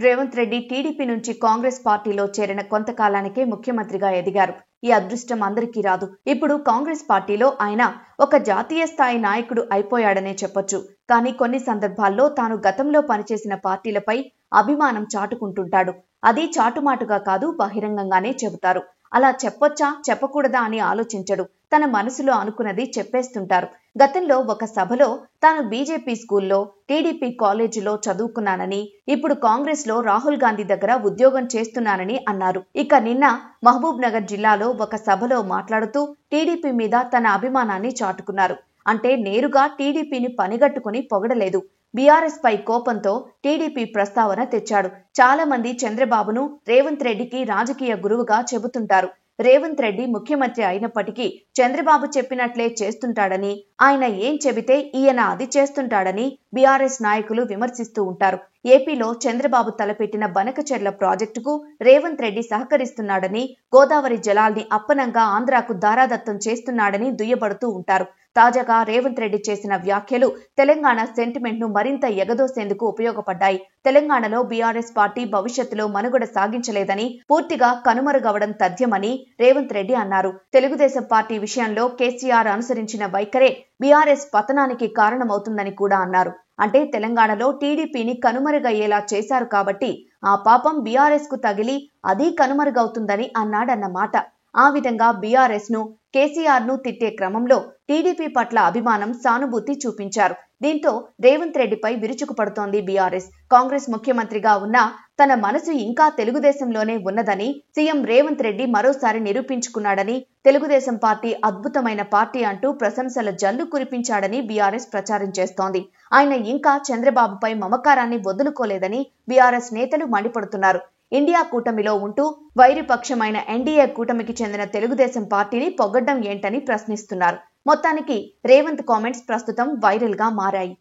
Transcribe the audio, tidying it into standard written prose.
Revanth Reddy TDP నుంచి కాంగ్రెస్ పార్టీలో చేరిన కొంతకాలానికే ముఖ్యమంత్రిగా ఎదిగారు. ఈ అదృష్టం అందరికీ రాదు. ఇప్పుడు కాంగ్రెస్ పార్టీలో ఆయన ఒక జాతీయ స్థాయి నాయకుడు అయిపోయాడనే చెప్పొచ్చు. కానీ కొన్ని సందర్భాల్లో తాను గతంలో పనిచేసిన పార్టీలపై అభిమానం చాటుకుంటుంటాడు. అది చాటుమాటుగా కాదు, బహిరంగంగానే చెబుతారు. అలా చెప్పొచ్చా చెప్పకూడదా అని ఆలోచించడు. తన మనసులో అనుకున్నది చెప్పేస్తుంటారు. గతంలో ఒక సభలో తాను బీజేపీ స్కూల్లో, టీడీపీ కాలేజీలో చదువుకున్నానని, ఇప్పుడు కాంగ్రెస్ లో రాహుల్ గాంధీ దగ్గర ఉద్యోగం చేస్తున్నానని అన్నారు. ఇక నిన్న మహబూబ్ నగర్ జిల్లాలో ఒక సభలో మాట్లాడుతూ టీడీపీ మీద తన అభిమానాన్ని చాటుకున్నారు. అంటే నేరుగా టీడీపీని పనిగట్టుకుని పొగడలేదు. బీఆర్ఎస్ పై కోపంతో టీడీపీ ప్రస్తావన తెచ్చాడు. చాలా మంది చంద్రబాబును రేవంత్ రెడ్డికి రాజకీయ గురువుగా చెబుతుంటారు. రేవంత్ రెడ్డి ముఖ్యమంత్రి అయినప్పటికీ చంద్రబాబు చెప్పినట్లే చేస్తుంటాడని, ఆయన ఏం చెబితే ఈయన అది చేస్తుంటాడని బీఆర్ఎస్ నాయకులు విమర్శిస్తూ ఉంటారు. ఏపీలో చంద్రబాబు తలపెట్టిన బనకచెర్ల ప్రాజెక్టుకు రేవంత్ రెడ్డి సహకరిస్తున్నాడని, గోదావరి జలాల్ని అప్పనంగా ఆంధ్రాకు దారాదత్తం చేస్తున్నాడని దుయ్యబడుతూ ఉంటారు. తాజాగా రేవంత్ రెడ్డి చేసిన వ్యాఖ్యలు తెలంగాణ సెంటిమెంట్ ను మరింత ఎగదోసేందుకు ఉపయోగపడ్డాయి. తెలంగాణలో బీఆర్ఎస్ పార్టీ భవిష్యత్తులో మనుగడ సాగించలేదని, పూర్తిగా కనుమరుగవడం తథ్యమని రేవంత్ రెడ్డి అన్నారు. తెలుగుదేశం పార్టీ విషయంలో కేసీఆర్ అనుసరించిన వైఖరే బీఆర్ఎస్ పతనానికి కారణమవుతుందని కూడా అన్నారు. అంటే తెలంగాణలో టీడీపీని కనుమరుగయ్యేలా చేశారు కాబట్టి ఆ పాపం బీఆర్ఎస్ కు తగిలి అది కనుమరుగవుతుందని అన్నాడన్నమాట. ఆ విధంగా బీఆర్ఎస్ ను, కేసీఆర్ ను తిట్టే క్రమంలో టీడీపీ పట్ల అభిమానం, సానుభూతి చూపించారు. దీంతో రేవంత్ రెడ్డిపై విరుచుకుపడుతోంది బీఆర్ఎస్. కాంగ్రెస్ ముఖ్యమంత్రిగా ఉన్నా తన మనసు ఇంకా తెలుగుదేశంలోనే ఉన్నదని సీఎం రేవంత్ రెడ్డి మరోసారి నిరూపించుకున్నాడని, తెలుగుదేశం పార్టీ అద్భుతమైన పార్టీ అంటూ ప్రశంసల జల్లు కురిపించాడని బీఆర్ఎస్ ప్రచారం చేస్తోంది. ఆయన ఇంకా చంద్రబాబుపై మమకారాన్ని వదులుకోలేదని బీఆర్ఎస్ నేతలు మండిపడుతున్నారు. ఇండియా కూటమిలో ఉంటూ వైరుపక్షమైన ఎన్డీఏ కూటమికి చెందిన తెలుగుదేశం పార్టీని పొగడ్డం ఏంటని ప్రశ్నిస్తున్నారు. మొత్తానికి రేవంత్ కామెంట్స్ ప్రస్తుతం వైరల్ గా మారాయి.